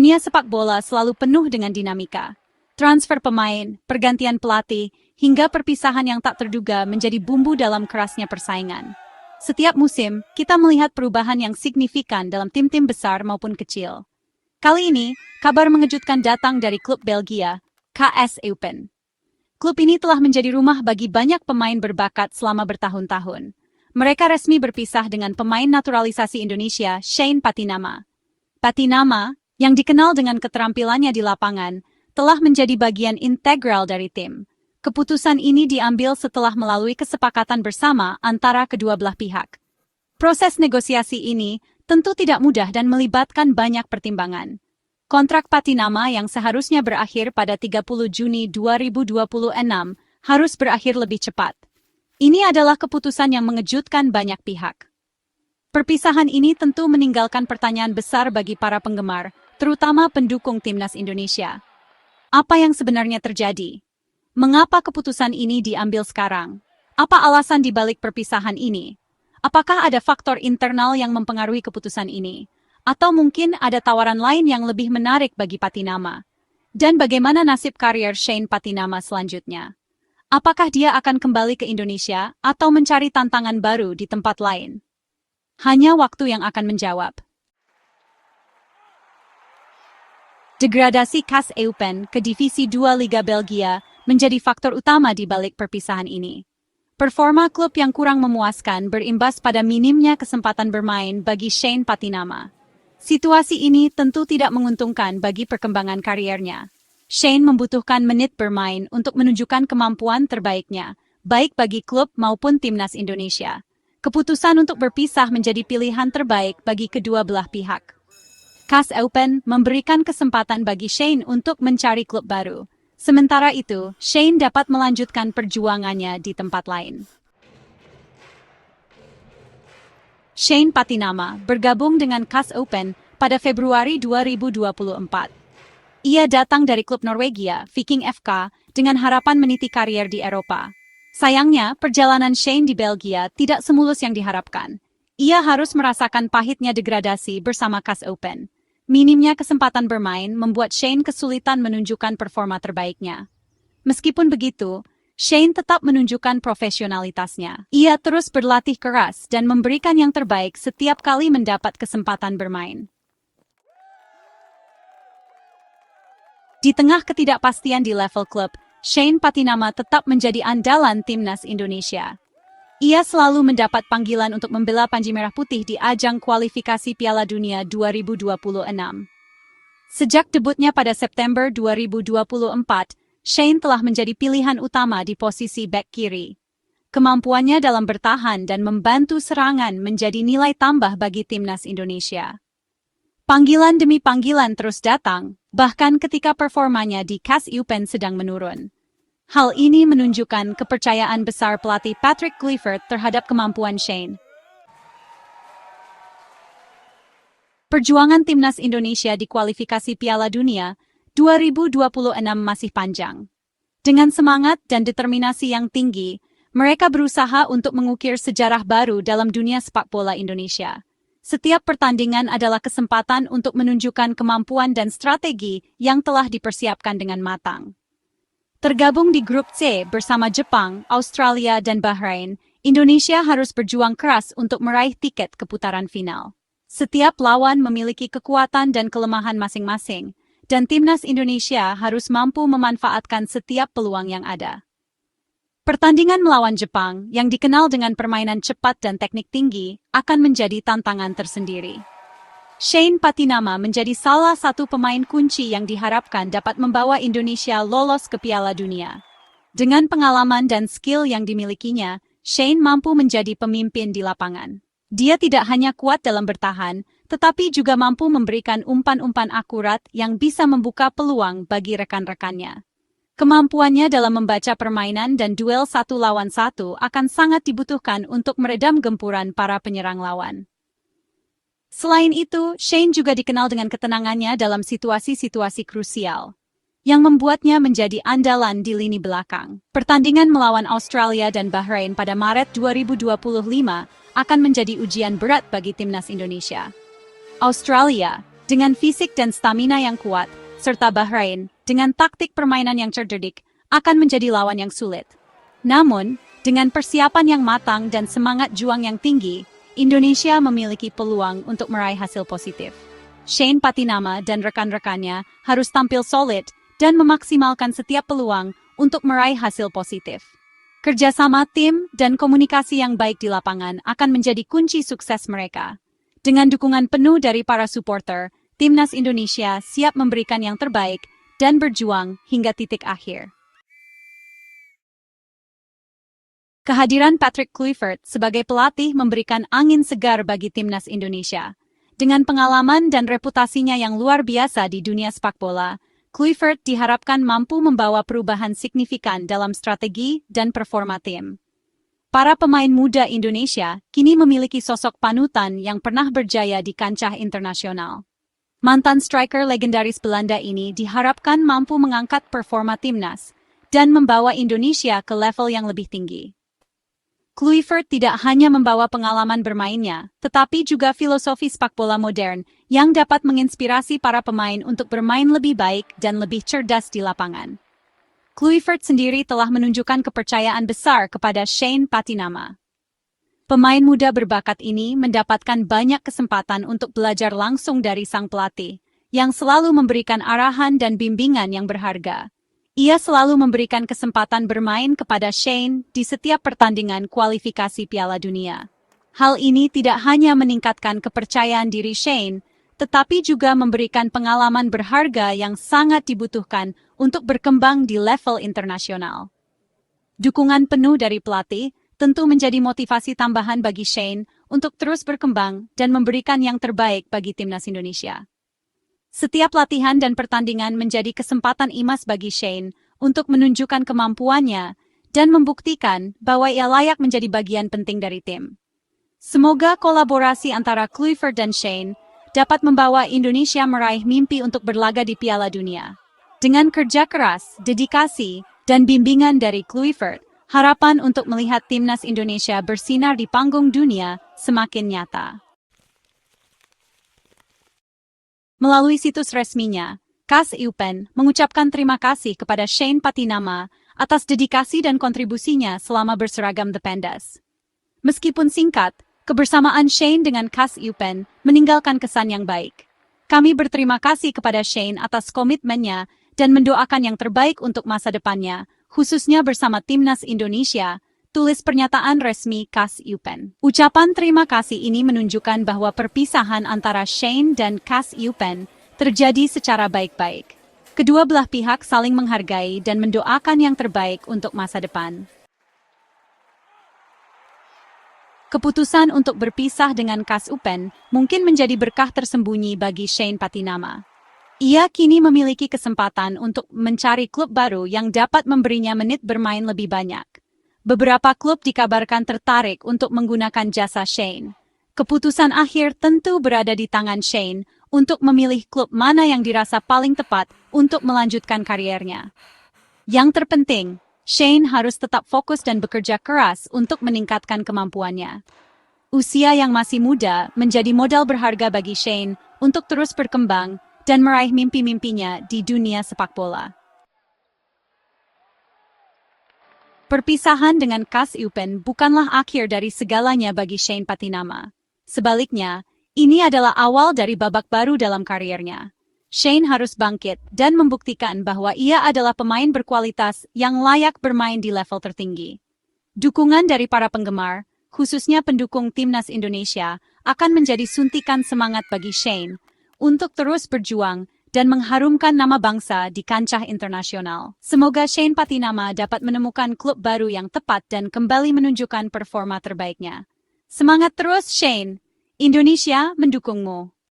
Dunia sepak bola selalu penuh dengan dinamika. Transfer pemain, pergantian pelatih, hingga perpisahan yang tak terduga menjadi bumbu dalam kerasnya persaingan. Setiap musim, kita melihat perubahan yang signifikan dalam tim-tim besar maupun kecil. Kali ini, kabar mengejutkan datang dari klub Belgia, KS Eupen. Klub ini telah menjadi rumah bagi banyak pemain berbakat selama bertahun-tahun. Mereka resmi berpisah dengan pemain naturalisasi Indonesia, Shane Patinama. Patinama, yang dikenal dengan keterampilannya di lapangan, telah menjadi bagian integral dari tim. Keputusan ini diambil setelah melalui kesepakatan bersama antara kedua belah pihak. Proses negosiasi ini tentu tidak mudah dan melibatkan banyak pertimbangan. Kontrak Patinama yang seharusnya berakhir pada 30 Juni 2026 harus berakhir lebih cepat. Ini adalah keputusan yang mengejutkan banyak pihak. Perpisahan ini tentu meninggalkan pertanyaan besar bagi para penggemar, terutama pendukung timnas Indonesia. Apa yang sebenarnya terjadi? Mengapa keputusan ini diambil sekarang? Apa alasan di balik perpisahan ini? Apakah ada faktor internal yang mempengaruhi keputusan ini? Atau mungkin ada tawaran lain yang lebih menarik bagi Patinama? Dan bagaimana nasib karier Shane Patinama selanjutnya? Apakah dia akan kembali ke Indonesia atau mencari tantangan baru di tempat lain? Hanya waktu yang akan menjawab. Degradasi KAS Eupen ke Divisi 2 Liga Belgia menjadi faktor utama di balik perpisahan ini. Performa klub yang kurang memuaskan berimbas pada minimnya kesempatan bermain bagi Shane Patinama. Situasi ini tentu tidak menguntungkan bagi perkembangan kariernya. Shane membutuhkan menit bermain untuk menunjukkan kemampuan terbaiknya, baik bagi klub maupun timnas Indonesia. Keputusan untuk berpisah menjadi pilihan terbaik bagi kedua belah pihak. KAS Eupen memberikan kesempatan bagi Shane untuk mencari klub baru. Sementara itu, Shane dapat melanjutkan perjuangannya di tempat lain. Shane Patinama bergabung dengan KAS Eupen pada Februari 2024. Ia datang dari klub Norwegia, Viking FK, dengan harapan meniti karier di Eropa. Sayangnya, perjalanan Shane di Belgia tidak semulus yang diharapkan. Ia harus merasakan pahitnya degradasi bersama KAS Eupen. Minimnya kesempatan bermain membuat Shane kesulitan menunjukkan performa terbaiknya. Meskipun begitu, Shane tetap menunjukkan profesionalitasnya. Ia terus berlatih keras dan memberikan yang terbaik setiap kali mendapat kesempatan bermain. Di tengah ketidakpastian di level klub, Shane Patinama tetap menjadi andalan timnas Indonesia. Ia selalu mendapat panggilan untuk membela Panji Merah Putih di ajang kualifikasi Piala Dunia 2026. Sejak debutnya pada September 2024, Shane telah menjadi pilihan utama di posisi bek kiri. Kemampuannya dalam bertahan dan membantu serangan menjadi nilai tambah bagi timnas Indonesia. Panggilan demi panggilan terus datang, bahkan ketika performanya di KAS Eupen sedang menurun. Hal ini menunjukkan kepercayaan besar pelatih Patrick Kluivert terhadap kemampuan Shane. Perjuangan timnas Indonesia di kualifikasi Piala Dunia 2026 masih panjang. Dengan semangat dan determinasi yang tinggi, mereka berusaha untuk mengukir sejarah baru dalam dunia sepak bola Indonesia. Setiap pertandingan adalah kesempatan untuk menunjukkan kemampuan dan strategi yang telah dipersiapkan dengan matang. Tergabung di grup C bersama Jepang, Australia, dan Bahrain, Indonesia harus berjuang keras untuk meraih tiket ke putaran final. Setiap lawan memiliki kekuatan dan kelemahan masing-masing, dan timnas Indonesia harus mampu memanfaatkan setiap peluang yang ada. Pertandingan melawan Jepang, yang dikenal dengan permainan cepat dan teknik tinggi, akan menjadi tantangan tersendiri. Shane Patinama menjadi salah satu pemain kunci yang diharapkan dapat membawa Indonesia lolos ke Piala Dunia. Dengan pengalaman dan skill yang dimilikinya, Shane mampu menjadi pemimpin di lapangan. Dia tidak hanya kuat dalam bertahan, tetapi juga mampu memberikan umpan-umpan akurat yang bisa membuka peluang bagi rekan-rekannya. Kemampuannya dalam membaca permainan dan duel 1 lawan 1 akan sangat dibutuhkan untuk meredam gempuran para penyerang lawan. Selain itu, Shane juga dikenal dengan ketenangannya dalam situasi-situasi krusial, yang membuatnya menjadi andalan di lini belakang. Pertandingan melawan Australia dan Bahrain pada Maret 2025 akan menjadi ujian berat bagi timnas Indonesia. Australia, Dengan fisik dan stamina yang kuat, serta Bahrain, dengan taktik permainan yang cerdik, akan menjadi lawan yang sulit. Namun, dengan persiapan yang matang dan semangat juang yang tinggi, Indonesia memiliki peluang untuk meraih hasil positif. Shane Patinama dan rekan-rekannya harus tampil solid dan memaksimalkan setiap peluang untuk meraih hasil positif. Kerjasama tim dan komunikasi yang baik di lapangan akan menjadi kunci sukses mereka. Dengan dukungan penuh dari para supporter, Timnas Indonesia siap memberikan yang terbaik dan berjuang hingga titik akhir. Kehadiran Patrick Kluivert sebagai pelatih memberikan angin segar bagi Timnas Indonesia. Dengan pengalaman dan reputasinya yang luar biasa di dunia sepak bola, Kluivert diharapkan mampu membawa perubahan signifikan dalam strategi dan performa tim. Para pemain muda Indonesia kini memiliki sosok panutan yang pernah berjaya di kancah internasional. Mantan striker legendaris Belanda ini diharapkan mampu mengangkat performa timnas dan membawa Indonesia ke level yang lebih tinggi. Kluivert tidak hanya membawa pengalaman bermainnya, tetapi juga filosofi sepak bola modern yang dapat menginspirasi para pemain untuk bermain lebih baik dan lebih cerdas di lapangan. Kluivert sendiri telah menunjukkan kepercayaan besar kepada Shane Patinama. Pemain muda berbakat ini mendapatkan banyak kesempatan untuk belajar langsung dari sang pelatih, yang selalu memberikan arahan dan bimbingan yang berharga. Ia selalu memberikan kesempatan bermain kepada Shane di setiap pertandingan kualifikasi Piala Dunia. Hal ini tidak hanya meningkatkan kepercayaan diri Shane, tetapi juga memberikan pengalaman berharga yang sangat dibutuhkan untuk berkembang di level internasional. Dukungan penuh dari pelatih tentu menjadi motivasi tambahan bagi Shane untuk terus berkembang dan memberikan yang terbaik bagi Timnas Indonesia. Setiap latihan dan pertandingan menjadi kesempatan emas bagi Shane untuk menunjukkan kemampuannya dan membuktikan bahwa ia layak menjadi bagian penting dari tim. Semoga kolaborasi antara Kluivert dan Shane dapat membawa Indonesia meraih mimpi untuk berlaga di Piala Dunia. Dengan kerja keras, dedikasi, dan bimbingan dari Kluivert, harapan untuk melihat Timnas Indonesia bersinar di panggung dunia semakin nyata. Melalui situs resminya, KAS Eupen mengucapkan terima kasih kepada Shane Patinama atas dedikasi dan kontribusinya selama berseragam The Pandas. Meskipun singkat, kebersamaan Shane dengan KAS Eupen meninggalkan kesan yang baik. Kami berterima kasih kepada Shane atas komitmennya dan mendoakan yang terbaik untuk masa depannya, khususnya bersama Timnas Indonesia, tulis pernyataan resmi KAS Eupen. Ucapan terima kasih ini menunjukkan bahwa perpisahan antara Shane dan KAS Eupen terjadi secara baik-baik. Kedua belah pihak saling menghargai dan mendoakan yang terbaik untuk masa depan. Keputusan untuk berpisah dengan KAS Eupen mungkin menjadi berkah tersembunyi bagi Shane Patinama. Ia kini memiliki kesempatan untuk mencari klub baru yang dapat memberinya menit bermain lebih banyak. Beberapa klub dikabarkan tertarik untuk menggunakan jasa Shane. Keputusan akhir tentu berada di tangan Shane untuk memilih klub mana yang dirasa paling tepat untuk melanjutkan kariernya. Yang terpenting, Shane harus tetap fokus dan bekerja keras untuk meningkatkan kemampuannya. Usia yang masih muda menjadi modal berharga bagi Shane untuk terus berkembang dan meraih mimpi-mimpinya di dunia sepak bola. Perpisahan dengan KAS Eupen bukanlah akhir dari segalanya bagi Shane Patinama. Sebaliknya, ini adalah awal dari babak baru dalam kariernya. Shane harus bangkit dan membuktikan bahwa ia adalah pemain berkualitas yang layak bermain di level tertinggi. Dukungan dari para penggemar, khususnya pendukung Timnas Indonesia, akan menjadi suntikan semangat bagi Shane untuk terus berjuang dan mengharumkan nama bangsa di kancah internasional. Semoga Shane Patinama dapat menemukan klub baru yang tepat dan kembali menunjukkan performa terbaiknya. Semangat terus, Shane! Indonesia mendukungmu.